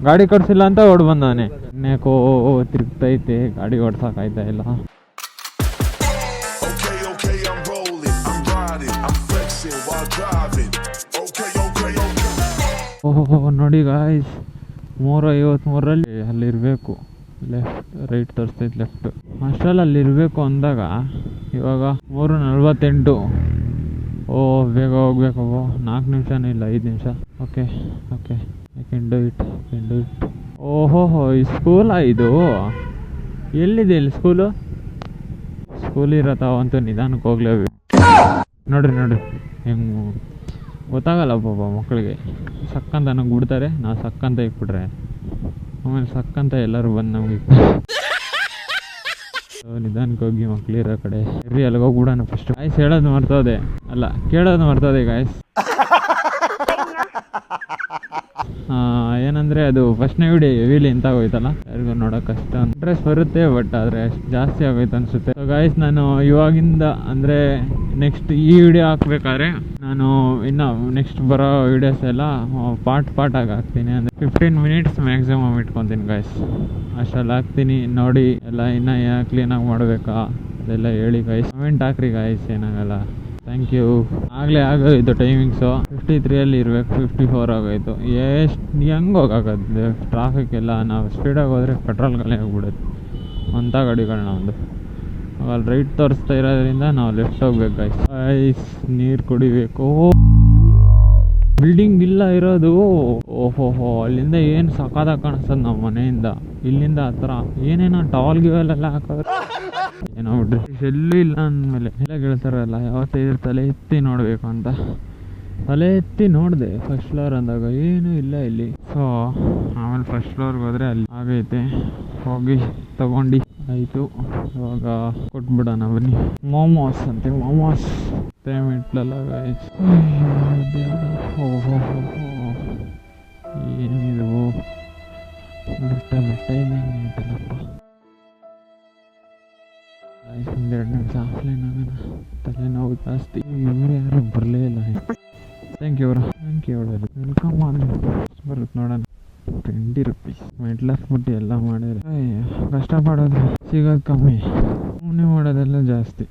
ಗಾಡಿ ಕೊಡ್ಸಿಲ್ಲ ಅಂತ ಓಡ್ ಬಂದವನೇ. ಇನ್ನೇಕೋ ತಿರುಗ್ತೈತೆ, ಗಾಡಿ ಓಡ್ಸೋಕಾಯ್ತಾ ಇಲ್ಲ. ಓಹೋ ನೋಡಿ ಗಾಯ್ಸ್, 3:53 ಅಲ್ಲಿರಬೇಕು. ಲೆಫ್ಟ್ ರೈಟ್ ತೋರಿಸ್ತೈತೆ, ಲೆಫ್ಟ್ ಅಷ್ಟರಲ್ಲಿ ಅಲ್ಲಿರಬೇಕು ಅಂದಾಗ ಇವಾಗ 3:48. ಓ ಬೇಗ ಹೋಗ್ಬೇಕು. 4 ನಿಮಿಷನೂ ಇಲ್ಲ, 5 ನಿಮಿಷ. Okay okay, I can do it. ಓಹೋ ಈ ಸ್ಕೂಲಾ ಇದು? ಎಲ್ಲಿದೆ ಇಲ್ಲಿ ಸ್ಕೂಲು? ಸ್ಕೂಲ್ ಇರತ್ತಾವಂತೂ ನಿಧಾನಕ್ಕೆ ಹೋಗ್ಲೇಬೇಕು. ನೋಡ್ರಿ ಹೆಂಗೆ ಗೊತ್ತಾಗಲ್ಲ ಪಾಪ ಮಕ್ಕಳಿಗೆ. ಸಕ್ಕಂತ ನಂಗೆ ಬಿಡ್ತಾರೆ, ನಾವು ಸಕ್ಕಂತ ಇಕ್ಬಿಟ್ರೆ ಆಮೇಲೆ ಸಕ್ಕಂತ ಎಲ್ಲರೂ ಬಂದು ನಮಗೆ ನಿಧಾನಕ್ಕೆ ಹೋಗಿ ಮಕ್ಳಿರೋ ಕಡೆ ಸರಿ ಅಲ್ಲಿಗೆ ಹೋಗ್ಬಿಡೋಣ. ಫಸ್ಟ್ ಗಾಯ್ಸ್ ಹೇಳೋದು ಮರ್ತೋದೆ, ಅಲ್ಲ ಕೇಳೋದು ಮರ್ತೋದೆ ಗಾಯ್ಸ್. ಏನಂದರೆ ಅದು ಫಸ್ಟ್ನೇ ವಿಡಿಯೋ ಹೆವಿಲಿ ಎಂತಾಗೋಯ್ತಲ್ಲ, ಯಾರಿಗೂ ನೋಡೋಕೆ ಕಷ್ಟ. ಇಂಟ್ರೆಸ್ಟ್ ಬರುತ್ತೆ ಬಟ್ ಆದರೆ ಅಷ್ಟು ಜಾಸ್ತಿ ಆಗೋಯ್ತು ಅನಿಸುತ್ತೆ. ಸೊ ಗಾಯ್ಸ್ ನಾನು ಇವಾಗಿಂದ ಅಂದರೆ ನೆಕ್ಸ್ಟ್ ಈ ವಿಡಿಯೋ ಹಾಕ್ಬೇಕಾದ್ರೆ ನಾನು ಇನ್ನು ನೆಕ್ಸ್ಟ್ ಬರೋ ವಿಡಿಯೋಸ್ ಎಲ್ಲ ಪಾರ್ಟ್ ಆಗಿ ಹಾಕ್ತೀನಿ. ಅಂದರೆ 15 ಮಿನಿಟ್ಸ್ ಮ್ಯಾಕ್ಸಿಮಮ್ ಇಟ್ಕೊತೀನಿ ಗಾಯ್ಸ್, ಅಷ್ಟರಲ್ಲಿ ಹಾಕ್ತೀನಿ. ನೋಡಿ ಎಲ್ಲ ಇನ್ನೂ ಕ್ಲೀನಾಗಿ ಮಾಡಬೇಕಾ ಅದೆಲ್ಲ ಹೇಳಿ ಗಾಯ್ಸ್, ಕಮೆಂಟ್ ಹಾಕ್ರಿ ಗಾಯ್ಸ್, ಏನಾಗಲ್ಲ. Thank you. ಆಗಲೇ ಆಗೋಯ್ತು ಟೈಮಿಂಗ್ಸು, 53 ಇರಬೇಕು, 54 ಆಗೋಯ್ತು. ಹೆಂಗೆ ಹೋಗೋದು ಟ್ರಾಫಿಕ್ ಎಲ್ಲ. ನಾವು ಸ್ಪೀಡಾಗಿ ಹೋದರೆ ಪೆಟ್ರೋಲ್ ಖಾಲಿ ಆಗಿಬಿಡುತ್ತೆ ಅಂಥ ಗಾಡಿಗಳನ್ನ ಒಂದು. ಅಲ್ಲಿ ರೈಟ್ ತೋರಿಸ್ತಾ ಇರೋದ್ರಿಂದ ನಾವು ಲೆಫ್ಟ್ ಹೋಗ್ಬೇಕು ಗಾಯ್ಸ್. ನೀರು ಕುಡಿಬೇಕು. ಬಿಲ್ಡಿಂಗ್ ಇಲ್ಲ ಇರೋದು. ಓಹೋಹೋ ಅಲ್ಲಿಂದ ಏನು ಸಖತ್ತಾಗಿ ಕಾಣಿಸ್ತದೆ ನಮ್ಮ ಮನೆಯಿಂದ. ಇಲ್ಲಿಂದ ಹತ್ರ ಏನೇನೋ ಟವಲ್ ಗಿವೆಲ್ಲ ಹಾಕೋರು, ಏನೋ ಬಿಡ್ರಿ. ಎಲ್ಲೂ ಇಲ್ಲ ಅಂದಮೇಲೆ ಎಲ್ಲ ಗೆಳ್ತಾರಲ್ಲ ಯಾವತ್ತೈದು ತಲೆ ಎತ್ತಿ ನೋಡಬೇಕು ಅಂತ ತಲೆ ಎತ್ತಿ ನೋಡಿದೆ. ಫಸ್ಟ್ ಫ್ಲೋರ್ ಅಂದಾಗ ಏನೂ ಇಲ್ಲ ಇಲ್ಲಿ. ಸೊ ಆಮೇಲೆ ಫಸ್ಟ್ ಫ್ಲೋರ್ಗೆ ಹೋದರೆ ಅಲ್ಲಿ ಆಗೈತೆ, ಹೋಗಿ ತಗೊಂಡು ಆಯಿತು. ಇವಾಗ ಕೊಟ್ಬಿಡೋಣ ಬನ್ನಿ. ಮೋಮೋಸ್ ಅಂತೆ, ಮೋಮೋಸ್ ಪೇಮೆಂಟ್ಲೆಲ್ಲ ಗಾಯ್ಸ್. ಓಹೋ ಏನಿದು ಬೆಟ್ಟ ಇದ್ದಂಗೆ ಐತಲ್ಲಪ್ಪ. ಒಂದೆರಡು ನಿಮಿಷ ಆಫ್ಲೈನ್ ಆಗೋಣ, ತಲೆನೋವು ಜಾಸ್ತಿ. ಇವರು ಯಾರು ಬರಲೇ ಇಲ್ಲ. ಥ್ಯಾಂಕ್ ಯು ಹೇಳೋದು. ವೆಲ್ಕಮ್ ಮಾಡಿ ಬರುತ್ತೆ ನೋಡೋಣ. 20 ರೂಪೀಸ್ ಮೆಟ್ಲ್ ಹಾಕ್ಬಿಟ್ಟು ಎಲ್ಲ ಮಾಡಿದ್ರೆ ಕಷ್ಟಪಡೋದು ಸಿಗೋದು ಕಮ್ಮಿ, ಸುಮ್ಮನೆ ಮಾಡೋದೆಲ್ಲ ಜಾಸ್ತಿ.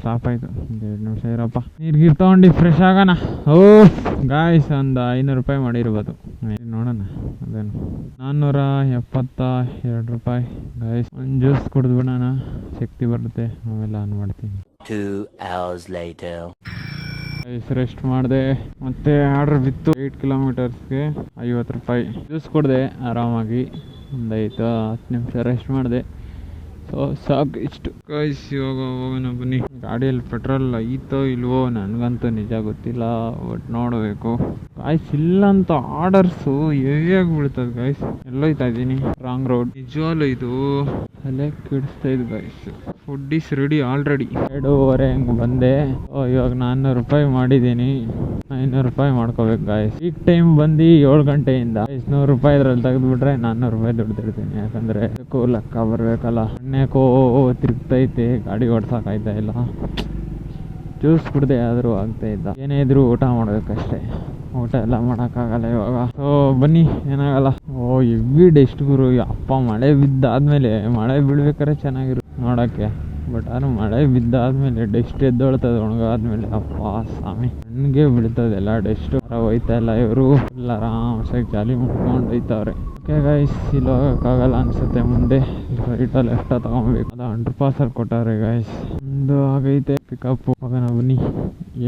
ಸ್ಟಾಪ್ ಆಯಿತು. 2 ನಿಮಿಷ ಇರಪ್ಪ, ನೀರು ತೊಗೊಂಡು ಫ್ರೆಶ್ ಆಗೋಣ. ಓ ಗಾಯ್ಸ್ ಒಂದು 500 ರೂಪಾಯಿ ಮಾಡಿರ್ಬೋದು ನೋಡೋಣ. ಅದೇನು 472 ರೂಪಾಯಿ ಗಾಯ್ಸ್. ಒಂದು ಜ್ಯೂಸ್ ಕುಡಿದ್ಬಿಡೋಣ, ಶಕ್ತಿ ಬರುತ್ತೆ. ಆಮೇಲೆ ಆನ್ ಮಾಡ್ತೀನಿ. 2 hours later. ರೆಸ್ಟ್ ಮಾಡಿದೆ, ಮತ್ತೆ ಆರ್ಡ್ರ್ ಬಿತ್ತು. 8 ಕಿಲೋಮೀಟರ್ಸ್ಗೆ 50 ರೂಪಾಯಿ. ಜ್ಯೂಸ್ ಕುಡಿದೆ ಆರಾಮಾಗಿ. ಒಂದು 10 ನಿಮಿಷ ರೆಸ್ಟ್ ಮಾಡಿದೆ. ಸೊ ಸಾಕು ಇಷ್ಟು ಗಾಯ್ಸ್. ಇವಾಗ ಹೋಗೋಣ ಬನ್ನಿ. ಗಾಡಿಯಲ್ಲಿ ಪೆಟ್ರೋಲ್ ಐತೋ ಇಲ್ವೋ ನನಗಂತೂ ನಿಜ ಗೊತ್ತಿಲ್ಲ, ಬಟ್ ನೋಡಬೇಕು ಗಾಯ್ಸ್. ಇಲ್ಲಂತ ಆರ್ಡರ್ಸು ಹೆವಿಯಾಗಿ ಬೀಳ್ತದೆ ಗಾಯ್ಸ್. ಎಲ್ಲೋಯ್ತಾ ಇದ್ದೀನಿ, ರಾಂಗ್ ರೋಡ್. ನಿಜವಾಗ್ಲೂ ಇದು ಅಲ್ಲೇ ಕೆಡಿಸ್ತಾ ಇದ್ದು guys. Food is ready already. 2:30 ಹಂಗೆ ಬಂದೆ. ಇವಾಗ 400 ರೂಪಾಯಿ ಮಾಡಿದ್ದೀನಿ. 500 ರೂಪಾಯಿ ಮಾಡ್ಕೋಬೇಕು ಗಾಯ್ಸ್. ಈಗ ಟೈಮ್ ಬಂದು 7 ಗಂಟೆಯಿಂದ 100 ರೂಪಾಯಿ ಇದ್ರಲ್ಲಿ ತೆಗೆದುಬಿಟ್ರೆ 400 ರೂಪಾಯಿ ದುಡ್ಡು ತಿರ್ತೀನಿ. ಯಾಕಂದರೆ ಲೆಕ್ಕ ಬರಬೇಕಲ್ಲ. ಎಣ್ಣೆಕೋ ತಿರುಗ್ತೈತೆ, ಗಾಡಿ ಓಡ್ಸೋಕಾಯ್ತಾ ಇಲ್ಲ. ಜ್ಯೂಸ್ ಕುಡ್ದೆ ಆದರೂ ಆಗ್ತಾ ಇಲ್ಲ. ಏನೇ ಇದ್ರೂ ಊಟ ಮಾಡಬೇಕಷ್ಟೇ, ಊಟ ಎಲ್ಲ ಮಾಡೋಕ್ಕಾಗಲ್ಲ ಇವಾಗ. ಸೊ ಬನ್ನಿ, ಏನಾಗಲ್ಲ. ಎವ್ರಿ ಡಸ್ಟ್ ಗುರು. ಅಪ್ಪ ಮಳೆ ಬಿದ್ದಾದ್ಮೇಲೆ, ಮಳೆ ಬೀಳ್ಬೇಕಾದ್ರೆ ಚೆನ್ನಾಗಿರು ನೋಡೋಕ್ಕೆ, ಬಟ್ ಆದ್ರೂ ಮಳೆ ಬಿದ್ದಾದ್ಮೇಲೆ ಡಸ್ಟ್ ಎದ್ದೊಳ್ತದೆ ಒಣಗಾದ್ಮೇಲೆ. ಅಪ್ಪ ಸ್ವಾಮಿ, ನನಗೆ ಬೀಳ್ತದೆ ಎಲ್ಲ ಡಸ್ಟು. ಹೋಯ್ತಾ ಇಲ್ಲ ಇವರು ಎಲ್ಲ ಆರಾಮ್ಸಾಗಿ ಜಾಲಿ ಮಾಡ್ಕೊಂಡು ಹೋಯ್ತವ್ರೆ. ಓಕೆ ಗೈಸ್, ಇಲ್ಲಿ ಹೋಗೋಕ್ಕಾಗಲ್ಲ ಅನಿಸುತ್ತೆ. ಮುಂದೆ ರೈಟೋ ಲೆಫ್ಟೋ ತೊಗೊಬೇಕು. ಅದು ಅಂಡರ್ ಪಾಸಲ್ಲಿ ಕೊಟ್ಟಾರೆ ಗೈಸ್. ಒಂದು ಆಗೈತೆ ಪಿಕಪ್. ಹೋಗೋಣ ಬನ್ನಿ.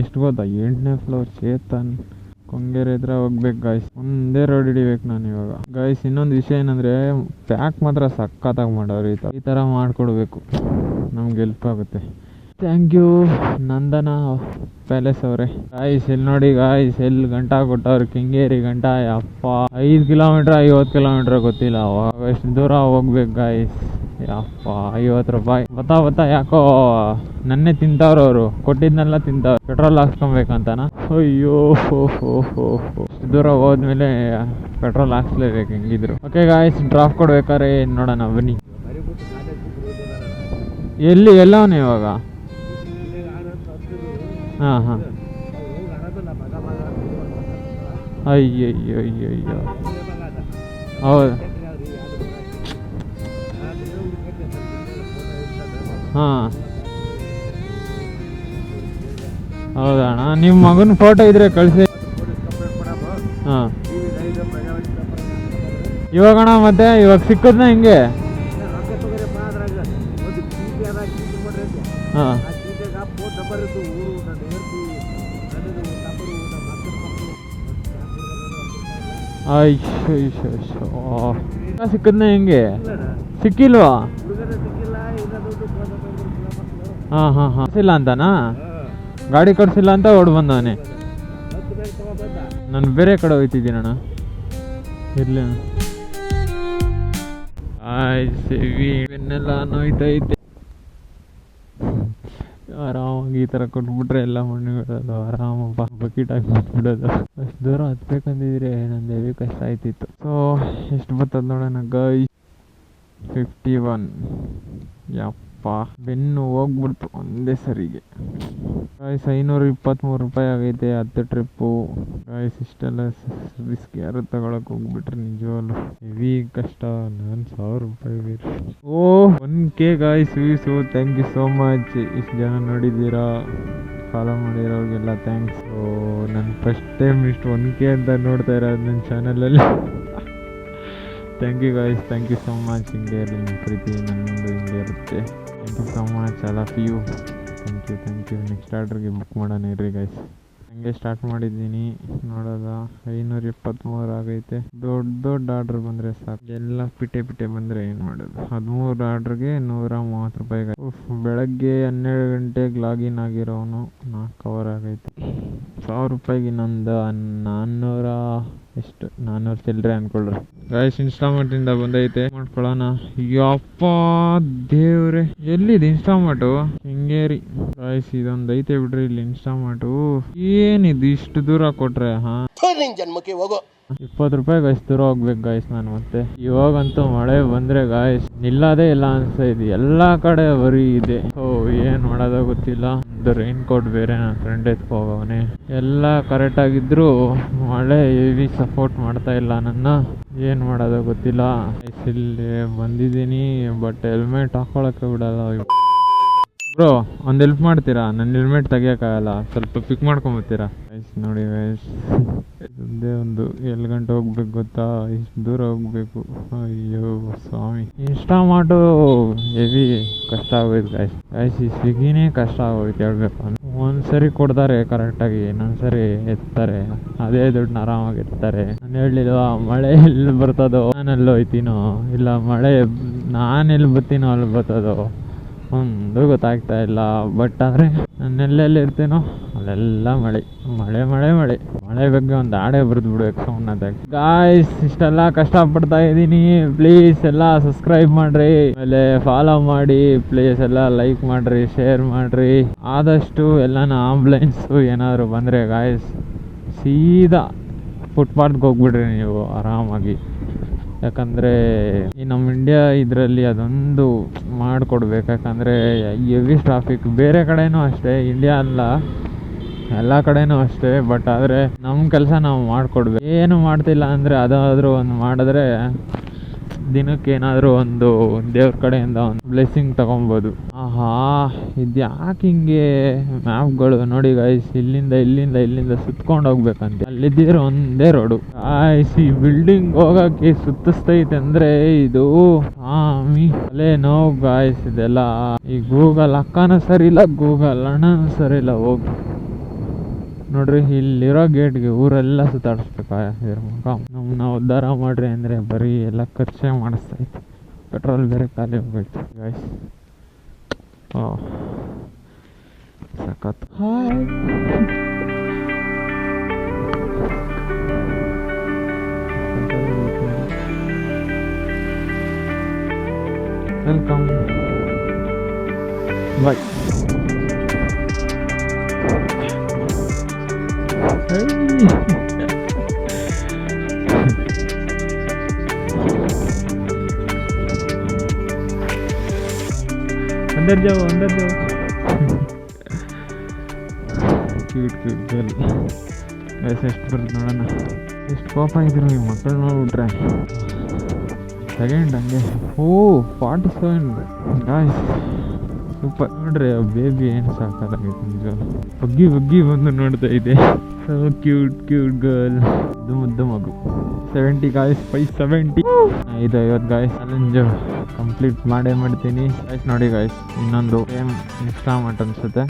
ಎಷ್ಟು ಗೊತ್ತಾ, 8ನೇ ಫ್ಲೋರ್ ಚೇತನ್ ಕೊಂಗೇರಿ ಹತ್ರ ಹೋಗ್ಬೇಕು ಗಾಯ್ಸ್. ಒಂದೇ ರೋಡ್ ಹಿಡಿಬೇಕು ನಾನು ಇವಾಗ ಗಾಯ್ಸ್. ಇನ್ನೊಂದು ವಿಷಯ ಏನಂದರೆ ಪ್ಯಾಕ್ ಮಾತ್ರ ಸಖತ್ತಾಗಿ ಮಾಡೋರು. ಈ ಥರ ಮಾಡಿಕೊಡ್ಬೇಕು, ನಮ್ಗೆ ಹೆಲ್ಪ್ ಆಗುತ್ತೆ. ಥ್ಯಾಂಕ್ ಯು ನಂದನ ಪ್ಯಾಲೇಸ್ ಅವರೇ. ಗಾಯ್ಸ್ ಇಲ್ಲಿ ನೋಡಿ ಗಾಯ್ಸ್, ಎಲ್ಲಿ ಗಂಟ ಕೊಟ್ಟವ್ರು, ಕೆಂಗೇರಿ ಗಂಟ. ಅಪ್ಪ 5 ಕಿಲೋಮೀಟ್ರ್ 50 ಕಿಲೋಮೀಟ್ರ್ ಗೊತ್ತಿಲ್ಲ, ಎಷ್ಟು ದೂರ ಹೋಗ್ಬೇಕು ಗಾಯ್ಸ್. ಅಪ್ಪ 50 ರೂಪಾಯಿ. ಬತ್ತಾ ಯಾಕೋ ನನ್ನೇ ತಿಂತವ್ರು ಅವರು, ಕೊಟ್ಟಿದ್ನೆಲ್ಲ ತಿಂತವ್ರು. ಪೆಟ್ರೋಲ್ ಹಾಕ್ಸ್ಕೊಬೇಕಂತಾನ. ಅಯ್ಯೋ ಇಷ್ಟು ದೂರ ಹೋದ್ಮೇಲೆ ಪೆಟ್ರೋಲ್ ಹಾಕ್ಸ್ಲೇಬೇಕು ಹೆಂಗಿದ್ರು. ಓಕೆ ಗಾಯ್ಸ್, ಡ್ರಾಪ್ ಕೊಡ್ಬೇಕಾರೆ ನೋಡೋಣ ಬನ್ನಿ. ಎಲ್ಲವನೇ ಇವಾಗ? ಹಾಂ ಅಯ್ಯಯ್ಯೋ ಹೌದು ಹಾಂ ಹೌದಣ್ಣ. ನಿಮ್ಮ ಮಗನ ಫೋಟೋ ಇದ್ರೆ ಕಳಿಸಿ. ಹಾಂ ಇವಾಗಣ್ಣ ಮತ್ತೆ ಇವಾಗ ಸಿಕ್ಕದ್ನ ಹಿಂಗೆ. ಹಾಂ ಸಿಕ್ಕದ್ನ ಹೆಂಗೆ ಸಿಕ್ಕಿಲ್ವಾ? ಹಾಂ ಹಾಂ ಹಾಂ ಇಲ್ಲ ಅಂತನಾ? ಗಾಡಿ ಕಟ್ಸಿಲ್ಲ ಅಂತ ಓಡ್ ಬಂದವನೇ. ನಾನು ಬೇರೆ ಕಡೆ ಹೋಗ್ತಿದ್ದೀನಣ್ಣ. ಇರ್ಲಿ ಬೆನ್ನೆಲ್ಲ ನೋಯ್ತೈತೆ. ಆರಾಮಾಗಿ ಈ ಥರ ಕೊಟ್ಬಿಟ್ರೆ ಎಲ್ಲ ಮಣ್ಣುಗಳಲ್ಲ ಆರಾಮಪ್ಪ ಬಕೀಟ್ ಹಾಕಿ ಬಿಟ್ಬಿಡೋದು. ಅಷ್ಟು ದೂರ ಹತ್ಬೇಕಂದಿದ್ರೆ ನಂದು ಹೆವಿ ಕಷ್ಟ ಆಯ್ತಿತ್ತು. ಸೊ ಎಷ್ಟು ಬರ್ತದೆ ನೋಡೋಣ ಗೈಸ್. 51. ಯಪ್ಪ ಬೆನ್ನು ಹೋಗ್ಬಿಡ್ತು ಒಂದೇ ಸರಿಗೆ ಗಾಯ್ಸ್. 523 ರೂಪಾಯಿ ಆಗೈತೆ 10 ಟ್ರಿಪ್ಪು ಗಾಯ್ಸ್. ಇಷ್ಟೆಲ್ಲ ರಿಸ್ಕ್ ಯಾರು ತಗೊಳಕ್ ಹೋಗ್ಬಿಟ್ರೆ ನಿಜವಲ್ಲೂ ಹೆವಿ ಕಷ್ಟ. ನಾನು 1000 ರೂಪಾಯಿ ಬೇಕು. 1K guys views. Thank you so much. ಇಷ್ಟು ಜನ ನೋಡಿದ್ದೀರಾ, ಫಾಲೋ ಮಾಡಿರೋರಿಗೆಲ್ಲ ಥ್ಯಾಂಕ್ಸ್. ನಾನು ಫಸ್ಟ್ ಟೈಮ್ ಇಷ್ಟು 1K ಅಂತ ನೋಡ್ತಾ ಇರೋದು ನನ್ನ ಚಾನಲಲ್ಲಿ. Thank you guys, thank you so much. ಹಿಂಗೆ ಇರಲಿ ನಿಮ್ಮ ಪ್ರೀತಿ ನನ್ನದು ಹಿಂಗೆ ಇರುತ್ತೆ. Thank you so much I love you. Thank you. Next ಆರ್ಡ್ರಿಗೆ ಬುಕ್ ಮಾಡೋಣ ಇರ್ರಿ ಗಾಯ್ಸ್. ಹಂಗೆ ಸ್ಟಾರ್ಟ್ ಮಾಡಿದ್ದೀನಿ ನೋಡೋದ. 523 ಆಗೈತೆ. ದೊಡ್ಡ ಆರ್ಡ್ರ್ ಬಂದರೆ ಸಾಕು. ಎಲ್ಲ ಪಿಟೆ ಬಂದರೆ ಏನು ಮಾಡೋದು. 13 ಆರ್ಡ್ರಿಗೆ 130 ರೂಪಾಯಿ. ಬೆಳಗ್ಗೆ 12 ಗಂಟೆಗೆ ಲಾಗಿನ್ ಆಗಿರೋನು 4 ಅವರ್ ಆಗೈತೆ. 1000 ರೂಪಾಯಿಗೆ ಇನ್ನೊಂದು 400 ಎಷ್ಟು 400 ಚಿಲ್ಲರೆ ಅನ್ಕೊಳ್ರಿ ಗಾಯ್ಸ್. ಇನ್ಸ್ಟಾಮಾರ್ಟಿಂದ ಬಂದೈತೆ, ಮಾಡ್ಕೊಳ್ಳೋಣ. ಯಪ್ಪ ದೇವ್ರೆ, ಎಲ್ಲಿದೆ ಇನ್ಸ್ಟಾಮಾರ್ಟು? ಹಿಂಗೇರಿ ಗಾಯ್ಸ್. ಇದೊಂದು ಐತೆ ಬಿಡ್ರಿ ಇಲ್ಲಿ ಇನ್ಸ್ಟಾಮಾರ್ಟು. ಏನಿದು ಇಷ್ಟು ದೂರ ಕೊಟ್ರೆ? ಹಾ ಜನ್ಮಕ್ಕೆ ಹೋಗೋ 20 ರೂಪಾಯಿಗೆ ಅಷ್ಟು ದೂರ ಹೋಗ್ಬೇಕು ಗಾಯ್ಸ್ ನಾನು. ಮತ್ತೆ ಇವಾಗಂತೂ ಮಳೆ ಬಂದ್ರೆ ಗಾಯ್ಸ್ ನಿಲ್ಲದೇ ಇಲ್ಲ ಅನ್ಸ್ತಾ ಇದೆ. ಎಲ್ಲ ಕಡೆ ಬರೀ ಇದೆ. ಏನ್ ಮಾಡೋದೋ ಗೊತ್ತಿಲ್ಲ. ಒಂದು ರೈನ್ ಕೋಟ್ ಬೇರೆ ನನ್ನ ಫ್ರೆಂಡ್ ಎತ್ಕೋಗವನೆ. ಎಲ್ಲ ಕರೆಕ್ಟ್ ಆಗಿದ್ರು ಮಳೆ ಹೆವಿ ಸಪೋರ್ಟ್ ಮಾಡ್ತಾ ಇಲ್ಲ ನನ್ನ. ಏನ್ ಮಾಡೋದೋ ಗೊತ್ತಿಲ್ಲ. ಇಲ್ಲಿ ಬಂದಿದ್ದೀನಿ ಬಟ್ ಹೆಲ್ಮೆಟ್ ಹಾಕೊಳಕ್ಕೆ ಬಿಡಲ್ಲ. ಬ್ರೋ ಒಂದು ಹೆಲ್ಪ್ ಮಾಡ್ತೀರಾ? ನನ್ನ ಹೆಲ್ಮೆಟ್ ತೆಗಿಯೋಕ್ಕಾಗಲ್ಲ, ಸ್ವಲ್ಪ ಪಿಕ್ ಮಾಡ್ಕೊಂಬತ್ತೀರಾ ಗೈಸ್? ನೋಡಿ ಗೈಸ್, ಒಂದೇ ಒಂದು ಎಲ್ಲಿ ಗಂಟೆ ಹೋಗ್ಬೇಕು ಗೊತ್ತಾ? ಇಷ್ಟು ದೂರ ಹೋಗ್ಬೇಕು. ಅಯ್ಯೋ ಸ್ವಾಮಿ, ಇನ್ಸ್ಟಾಮಾರ್ಟು ಹೆವಿ ಕಷ್ಟ ಆಗೋಯ್ತು ಗೈಸ್. ಈ ಸ್ವಿಗ್ಗಿನೇ ಕಷ್ಟ ಆಗೋಯ್ತು ಹೇಳ್ಬೇಕು ಅಂದ್ರೆ. ಒಂದ್ಸರಿ ಕೊಡ್ತಾರೆ ಕರೆಕ್ಟಾಗಿ, ಇನ್ನೊಂದ್ಸರಿ ಎತ್ತಾರೆ. ಅದೇ ದುಡ್ಡನ್ನ ಆರಾಮಾಗಿ ಎತ್ತಾರೆ. ನಾನು ಹೇಳಲಿಲ್ವಾ ಮಳೆ ಎಲ್ಲಿ ಬರ್ತದೋ ನಾನೆಲ್ಲಿ ಹೋಯ್ತೀನೋ, ಇಲ್ಲ ಮಳೆ ನಾನೆಲ್ಲಿ ಬರ್ತೀನೋ ಅಲ್ಲಿ ಬರ್ತದೋ ಒಂದು ಗೊತ್ತಾಗ್ತಾ ಇಲ್ಲ. ಬಟ್ ಆದರೆ ನಾನೆಲ್ಲೆಲ್ಲಿ ಇರ್ತೀನೋ ಅಲ್ಲೆಲ್ಲ ಮಳೆ ಮಳೆ ಮಳೆ ಮಳೆ ಮಳೆ ಬಗ್ಗೆ ಒಂದು ಹಾಡೇ ಬರೆದು ಬಿಡ್ಬೇಕು ಸುಮ್ಮನಾದಾಗ. ಗಾಯ್ಸ್ ಇಷ್ಟೆಲ್ಲ ಕಷ್ಟಪಡ್ತಾ ಇದ್ದೀನಿ. ಪ್ಲೀಸ್ ಎಲ್ಲ ಸಬ್ಸ್ಕ್ರೈಬ್ ಮಾಡ್ರಿ, ಆಮೇಲೆ ಫಾಲೋ ಮಾಡಿ, ಪ್ಲೀಸ್ ಎಲ್ಲ ಲೈಕ್ ಮಾಡ್ರಿ, ಶೇರ್ ಮಾಡ್ರಿ. ಆದಷ್ಟು ಎಲ್ಲಾನ ಆಂಬುಲೆನ್ಸು ಏನಾದರೂ ಬಂದರೆ ಗಾಯ್ಸ್ ಸೀದಾ ಫುಟ್ಪಾತ್ಗೆ ಹೋಗ್ಬಿಡ್ರಿ ನೀವು ಆರಾಮಾಗಿ. ಯಾಕಂದರೆ ಈ ನಮ್ಮ ಇಂಡಿಯಾ ಇದರಲ್ಲಿ ಅದೊಂದು ಮಾಡಿಕೊಡ್ಬೇಕು. ಯಾಕಂದರೆ ಹೆವಿ ಟ್ರಾಫಿಕ್ ಬೇರೆ ಕಡೆನೂ ಅಷ್ಟೇ, ಇಂಡಿಯಾ ಅಲ್ಲ ಎಲ್ಲ ಕಡೆನೂ ಅಷ್ಟೇ. ಬಟ್ ಆದರೆ ನಮ್ಮ ಕೆಲಸ ನಾವು ಮಾಡಿಕೊಡ್ಬೇಕು. ಏನು ಮಾಡ್ತಿಲ್ಲ ಅಂದರೆ ಅದಾದರೂ ಒಂದು ಮಾಡಿದ್ರೆ ದಿನಕ್ಕೆ ಏನಾದರೂ ಒಂದು ದೇವ್ರ ಕಡೆಯಿಂದ ಒಂದು ಬ್ಲೆಸ್ಸಿಂಗ್ ತಗೊಬೋದು. ಆಹಾ, ಇದು ಯಾಕೆ ಹಿಂಗೆ ಮ್ಯಾಪ್ಗಳು ನೋಡಿ ಗಾಯ್ಸ್, ಇಲ್ಲಿಂದ ಸುತ್ಕೊಂಡು ಹೋಗ್ಬೇಕಂತೆ. ಅಲ್ಲಿದ್ದಿರೋ ಒಂದೇ ರೋಡು ಗಾಯ್ಸ್. ಈ ಬಿಲ್ಡಿಂಗ್ ಹೋಗಕ್ಕೆ ಸುತ್ತಿಸ್ತೈತೆ ಅಂದರೆ ಇದು ಅಲ್ಲೇ ನೋವು ಗಾಯ್ಸ್. ಇದೆಲ್ಲ ಈ ಗೂಗಲ್ ಅಕ್ಕನೂ ಸರಿ ಇಲ್ಲ, ಗೂಗಲ್ ಅಣ್ಣನೂ ಸರಿ ಇಲ್ಲ. ಹೋಗಿ ನೋಡ್ರಿ, ಇಲ್ಲಿರೋ ಗೇಟ್ಗೆ ಊರೆಲ್ಲ ಸುತ್ತಾಡಿಸ್ಬೇಕಾ ಇದ್ರ ಮಗ. ನಮ್ಮನ್ನ ಉದ್ಧಾರ ಮಾಡ್ರಿ ಅಂದರೆ ಬರೀ ಎಲ್ಲ ಖರ್ಚೇ ಮಾಡಿಸ್ತೈತೆ. ಪೆಟ್ರೋಲ್ ಬೇರೆ ಖಾಲಿ ಹೋಗ್ಬೇಕು ಗಾಯ್ಸ್. ಸಖತ್. ವೆಲ್ಕಮ್, ಬಾಯ್. अंदर जाओ ಕ್ಯೂಟ್ ಗರ್ಲ್. ಎಷ್ಟು ಬರುತ್ತೆ ನೋಡೋಣ. ಎಷ್ಟು ಕೋಪ ಇದ್ರು ಈ ಮಕ್ಕಳು ನೋಡ್ಬಿಟ್ರೆ ಸೆಕೆಂಡ್ ಹಂಗೆ. ಓ 47 ಗಾಯ್ಸ್, ಸೂಪರ್. ನೋಡ್ರಿ ಆ ಬೇಬಿ ಏನು ಸಾಕಾಗೈತೆ ನಿಜ. ಬಗ್ಗಿ ಬಂದು ನೋಡ್ತಾ ಇದೆ. So cute girl. ಮುದ್ದು ಮಗು. 70 ಗಾಯ್ಸ್, 570. ಇದು 50 ಗಾಯ್ಸ್ ಚಾಲೆಂಜ್ ಕಂಪ್ಲೀಟ್ ಮಾಡ್ತೀನಿ ಗಾಯ್ಸ್. ನೋಡಿ ಗಾಯ್ಸ್, ಇನ್ನೊಂದು ಸೇಮ್ ಇನ್ಸ್ಟಾಲ್ಮೆಂಟ್ ಅನ್ಸುತ್ತೆ.